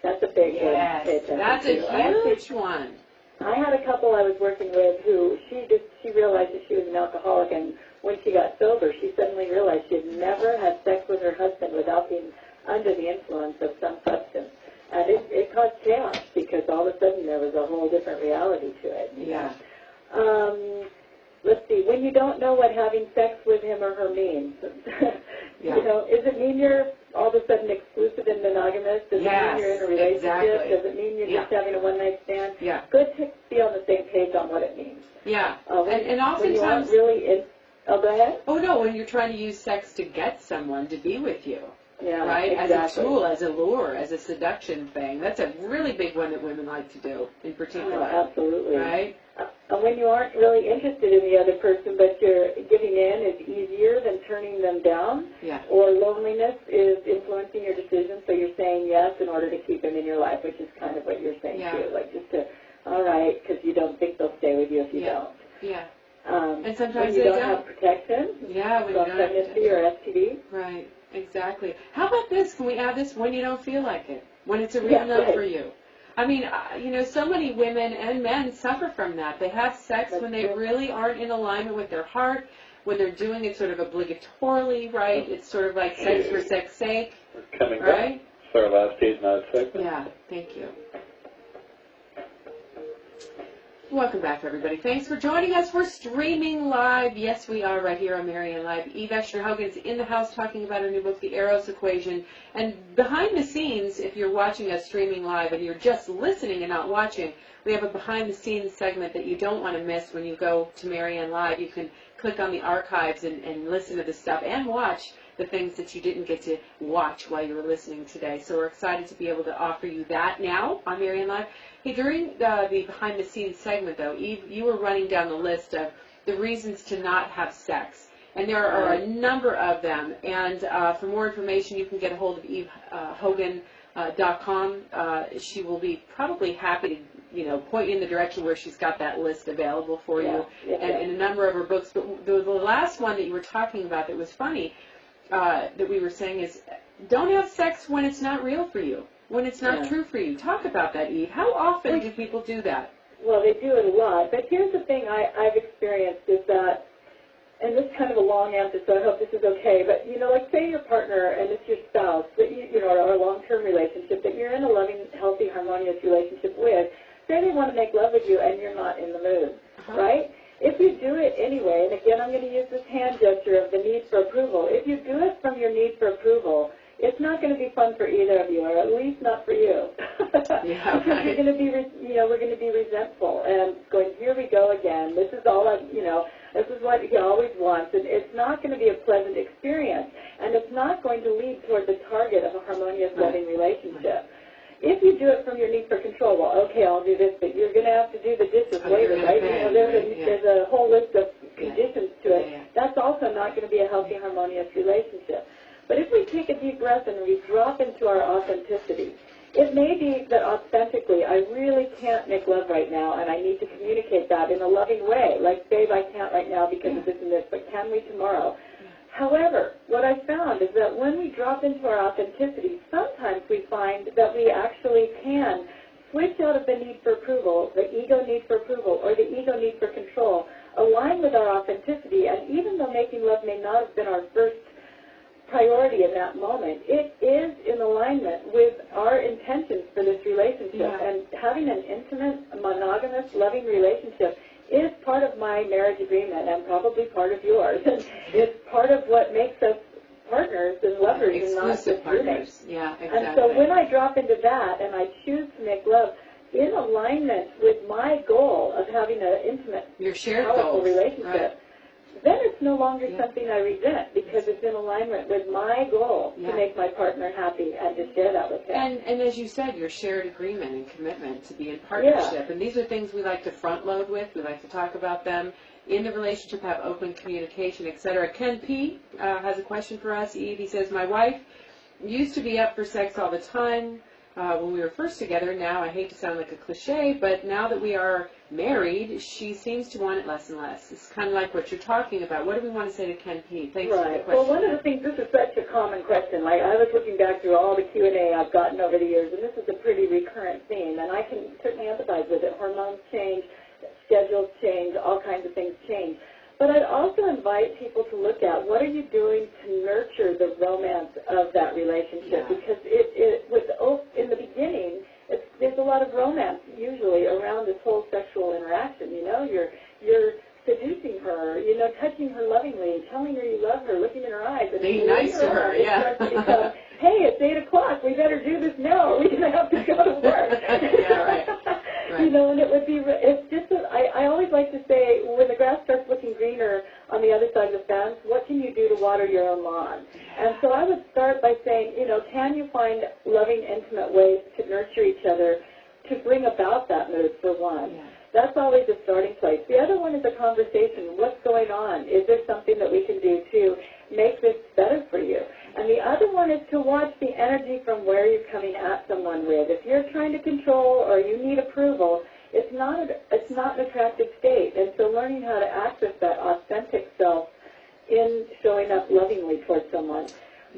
that's a big one. Yes, that's a huge one. I had a couple I was working with who she realized that she was an alcoholic, and when she got sober, she suddenly realized she had never had sex with her husband without being under the influence of some substance. And it caused chaos because all of a sudden there was a whole different reality to it. Yeah. Let's see, when you don't know what having sex with him or her means. Does it mean you're all of a sudden exclusive and monogamous? Does it mean you're in a relationship? Exactly. Does it mean you're just having a one-night stand? Yeah. Good to be on the same page on what it means. Yeah. And oftentimes... When you aren't really go ahead. Oh, no, when you're trying to use sex to get someone to be with you. Yeah, right? Exactly. As a tool, as a lure, as a seduction thing. That's a really big one that women like to do, in particular. Oh, absolutely. Right? When you aren't really interested in the other person, but you're giving in is easier than turning them down, Yeah. or loneliness is influencing your decision, so you're saying yes in order to keep them in your life, which is kind of what you're saying too, like just to, all right, because you don't think they'll stay with you if you don't. Yeah. And sometimes when you they don't have protection, Yeah, when you don't have pregnancy or STD. Right, exactly. How about this? Can we add this? When you don't feel like it, when it's a real no for you. I mean, so many women and men suffer from that. They have sex when they really aren't in alignment with their heart, when they're doing it sort of obligatorily, right? It's sort of like sex for sex sake, We're coming right? back. It's our last 8-9 segment. Yeah, thank you. Welcome back, everybody. Thanks for joining us. We're streaming live. Yes, we are right here on Maryanne Live. Eve Hogan's in the house talking about her new book, The Eros Equation. And behind the scenes, if you're watching us streaming live and you're just listening and not watching, we have a behind-the-scenes segment that you don't want to miss when you go to Maryanne Live. You can click on the archives and listen to the stuff and watch the things that you didn't get to watch while you were listening today. So we're excited to be able to offer you that now on Maryanne Live. Hey, during the behind-the-scenes segment, though, Eve, you were running down the list of the reasons to not have sex. And there are a number of them. And for more information, you can get a hold of EveHogan.com. She will be probably happy to, point you in the direction where she's got that list available for you. And in a number of her books. But the last one that you were talking about that was funny, that we were saying is, don't have sex when it's not real for you, when it's not true for you. Talk about that, Eve. How often do people do that? Well, they do it a lot. But here's the thing I've experienced is that, and this is kind of a long answer, so I hope this is okay, but, like say your partner and it's your spouse, that or a long-term relationship, that you're in a loving, healthy, harmonious relationship with, say they want to make love with you and you're not in the mood, right? If you do it anyway, and again I'm going to use this hand gesture of the need for approval, if you do it from your need for approval, it's not going to be fun for either of you, or at least not for you. Because you're going to be, we're going to be resentful and going, here we go again. This is all this is what he always wants, and it's not going to be a pleasant experience, and it's not going to lead toward the target of a harmonious, loving relationship. If you do it from your need for control, well, okay, I'll do this, but you're going to have to do the dishes later, right? There's a whole list of conditions to it. That's also not going to be a healthy, harmonious relationship. But if we take a deep breath and we drop into our authenticity, it may be that authentically I really can't make love right now, and I need to communicate that in a loving way. Like, babe, I can't right now because of this and this, but can we tomorrow? However, what I found is that when we drop into our authenticity, sometimes we find that we actually can switch out of the need for approval, the ego need for approval, or the ego need for control, align with our authenticity, and even though making love may not have been our first priority in that moment, it is in alignment with our intentions for this relationship. And having an intimate, monogamous, loving relationship is part of my marriage agreement and probably part of yours. And it's part of what makes us partners and lovers and not just roommates. Yeah, exactly. And so when I drop into that and I choose to make love in alignment with my goal of having an intimate, powerful relationship, then it's no longer something I resent because it's in alignment with my goal to make my partner happy and to share that with him. And as you said, your shared agreement and commitment to be in partnership. And these are things we like to front load with. We like to talk about them in the relationship, have open communication, etc. Ken P. Has a question for us, Eve. He says, my wife used to be up for sex all the time when we were first together. Now, I hate to sound like a cliche, but now that we are married, she seems to want it less and less. It's kind of like what you're talking about. What do we want to say to Ken P? Thanks for the question. Well, one of the things, this is such a common question. Like, I was looking back through all the Q&A I've gotten over the years, and this is a pretty recurrent theme, and I can certainly empathize with it. Hormones change, schedules change, all kinds of things change. But I'd also invite people to look at what are you doing to nurture the romance of that relationship, because in the beginning, there's a lot of romance usually around this whole sexual interaction. You're seducing her, touching her lovingly, telling her you love her, looking in her eyes, and being nice to her. Hey, it's 8 o'clock. We better do this now. We're gonna have to go to work. Right. And it would be. It's just. I always like to say, when the grass starts looking greener on the other side of the fence, what can you do to water your own lawn? And so I would start by saying, can you find loving, intimate ways to nurture each other, to bring about that mood, for one. That's always a starting place. The other one is a conversation. What's going on? Is there something that we can do to make the energy from where you're coming at someone with. If you're trying to control or you need approval, it's not an attractive state. And so learning how to access that authentic self in showing up lovingly towards someone.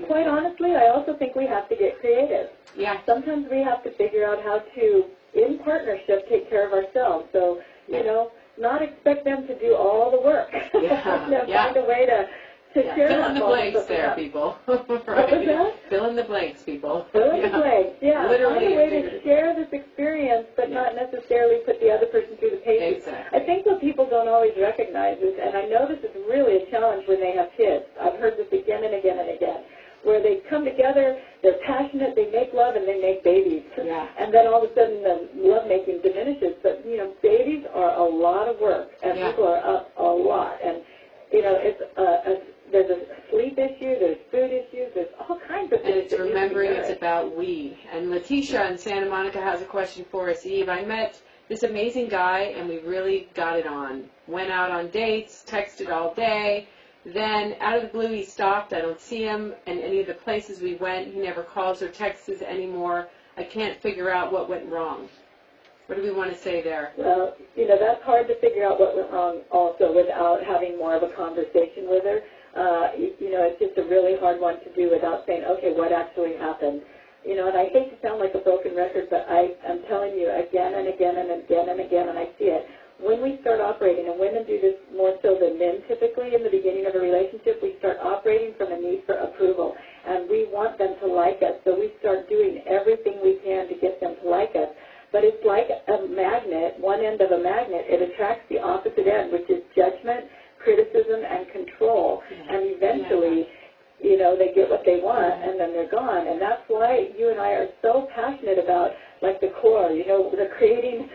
Quite honestly, I also think we have to get creative. Yeah. Sometimes we have to figure out how to, in partnership, take care of ourselves. So, you know, not expect them to do all the work. Yeah. Find a way to share Fill that in the moment blanks there, up. people. What was Right. that? Fill in the blanks, people. Fill in the blanks, yeah. Literally Find a way and to share this experience, but not necessarily put the other person through the paces. Exactly. I think what people don't always recognize is, and I know this is really a challenge when they have kids. I've heard this again and again and again, where they come together, they're passionate, they make love, and they make babies. Yeah. And then all of a sudden the lovemaking diminishes. But, you know, babies are a lot of work, and people are up a lot. And, you know, it's there's a sleep issue, there's food issues, there's all kinds of things. And it's remembering it's about we. And Letitia in Santa Monica has a question for us. Eve, I met this amazing guy, and we really got it on. Went out on dates, texted all day. Then, out of the blue, he stopped. I don't see him in any of the places we went. He never calls or texts us anymore. I can't figure out what went wrong. What do we want to say there? Well, you know, that's hard to figure out what went wrong also without having more of a conversation with her. You know, it's just a really hard one to do without saying, okay, what actually happened? You know, and I hate to sound like a broken record, but I'm telling you again and again and again and again, and I see it. When we start operating, and women do this more so than men typically in the beginning of a relationship, we start operating from a need for approval, and we want them to like us, so we start doing everything we can to get them to like us. But it's like a magnet, one end of a magnet, it attracts the opposite end, which is judgment, criticism, and control, and eventually, you know, they get what they want, and then they're gone. And that's why you and I are so passionate about, like, the core, you know, the creating,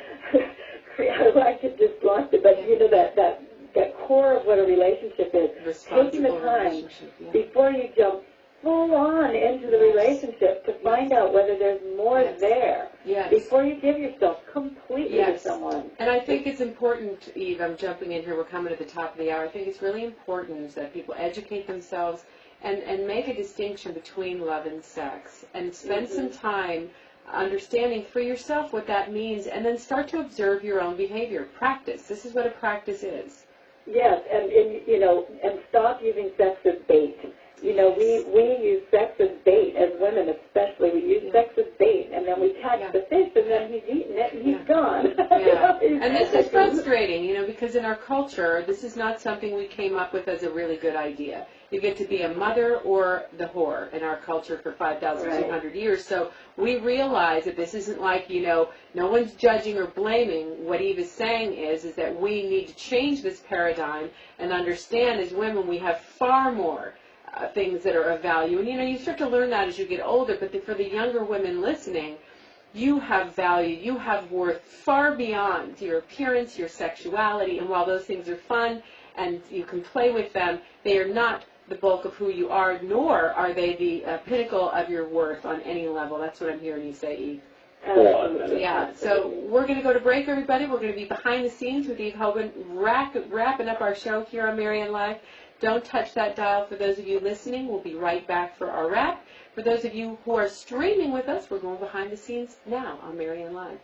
I just lost it, but, you know, that core of what a relationship is. Taking the time before you jump full on into the relationship to find out whether there's more there before you give yourself completely to someone. And I think it's important, Eve, I'm jumping in here, we're coming at the top of the hour. I think it's really important that people educate themselves and make a distinction between love and sex, and spend some time understanding for yourself what that means, and then start to observe your own behavior. Practice. This is what a practice is. Yes, and you know, and stop using sex as bait. You know, we use sex as bait, as women especially. We use sex as bait, and then we catch the fish, and then he's eaten it, and he's gone. And this is frustrating, you know, because in our culture, this is not something we came up with as a really good idea. You get to be a mother or the whore in our culture for 5,200 years. So we realize that this isn't like, you know, no one's judging or blaming. What Eve is saying is that we need to change this paradigm and understand as women we have far more things that are of value. And, you know, you start to learn that as you get older, but for the younger women listening, you have value, you have worth far beyond your appearance, your sexuality, and while those things are fun and you can play with them, they are not the bulk of who you are, nor are they the pinnacle of your worth on any level. That's what I'm hearing you say, Eve. Yeah, so we're going to go to break, everybody. We're going to be behind the scenes with Eve Hogan, wrapping up our show here on MaryanneLive. Don't touch that dial for those of you listening. We'll be right back for our wrap. For those of you who are streaming with us, we're going behind the scenes now on MaryanneLive.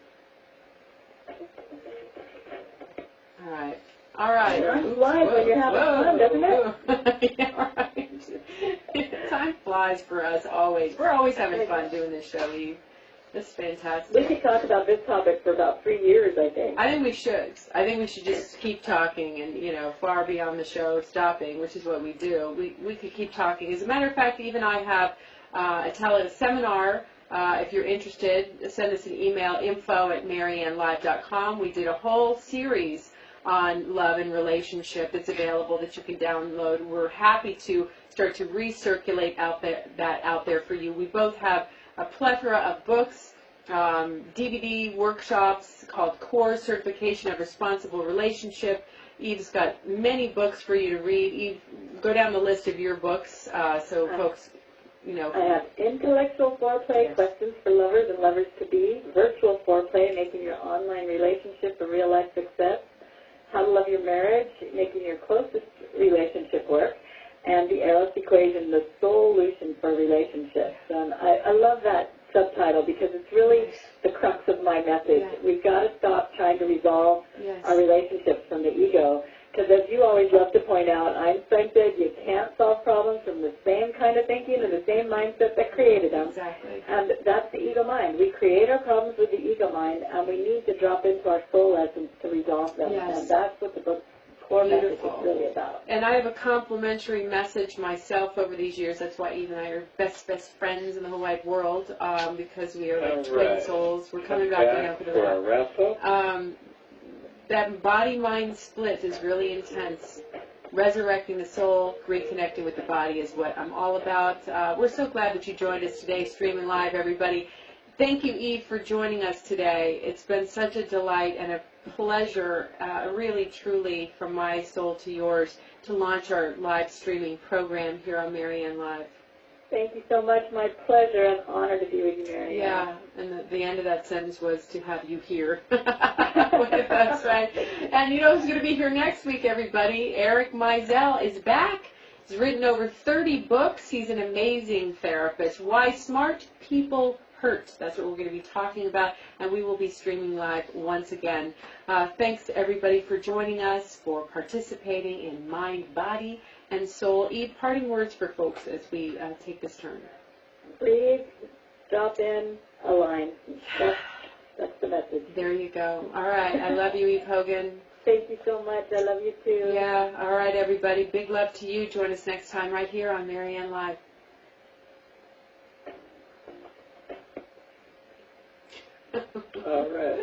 All right. It's live when you're having fun, doesn't it? Yeah, right. Time flies for us always. We're always having fun doing this show, Eve. This is fantastic. We could talk about this topic for about 3 years, I think. I think we should. I think we should just keep talking and, you know, far beyond the show stopping, which is what we do. We could keep talking. As a matter of fact, Eve and I have a seminar. If you're interested, send us an email, info@MaryanneLive.com. We did a whole series on love and relationship that's available that you can download. We're happy to start to recirculate that out there for you. We both have a plethora of books, DVD workshops called Core Certification of Responsible Relationship. Eve's got many books for you to read. Eve, go down the list of your books so folks, you know. I have Intellectual Foreplay, Questions for Lovers and Lovers-to-Be, Virtual Foreplay, Making Your Online Relationship a Real-Life Success, How to Love Your Marriage, Making Your Closest Relationship Work, and the Eros Equation, the solution for relationships. And I love that subtitle because it's really the crux of my message. Yeah. We've got to stop trying to resolve Yes. our relationships from the ego. Because as you always love to point out, Einstein said you can't solve problems from the same kind of thinking and the same mindset that created them. Exactly. And that's the ego mind. We create our problems with the ego mind, and we need to drop into our soul essence to resolve them. Yes. And that's what the book's core message is Beautiful. really about. And I have a complimentary message myself over these years. That's why Eve and I are best friends in the whole wide world, because we are like All twin right. souls. We're coming back around for the for our wrap-up. that body-mind split is really intense. Resurrecting the soul, reconnecting with the body is what I'm all about. We're so glad that you joined us today, streaming live, everybody. Thank you, Eve, for joining us today. It's been such a delight and a pleasure, really, truly, from my soul to yours, to launch our live streaming program here on MaryanneLive. Thank you so much. My pleasure and honor to be with you, Marianne. Yeah, and the end of that sentence was to have you here. That's right. And you know who's going to be here next week, everybody? Eric Mizell is back. He's written over 30 books. He's an amazing therapist. Why Smart People Hurt. That's what we're going to be talking about, and we will be streaming live once again. Thanks to everybody for joining us, for participating in Mind, Body, and Soul. Eve, parting words for folks as we take this turn. Breathe, drop in, align. That's the message. There you go. All right. I love you, Eve Hogan. Thank you so much. I love you too. Yeah. All right, everybody. Big love to you. Join us next time right here on MaryanneLive. All right.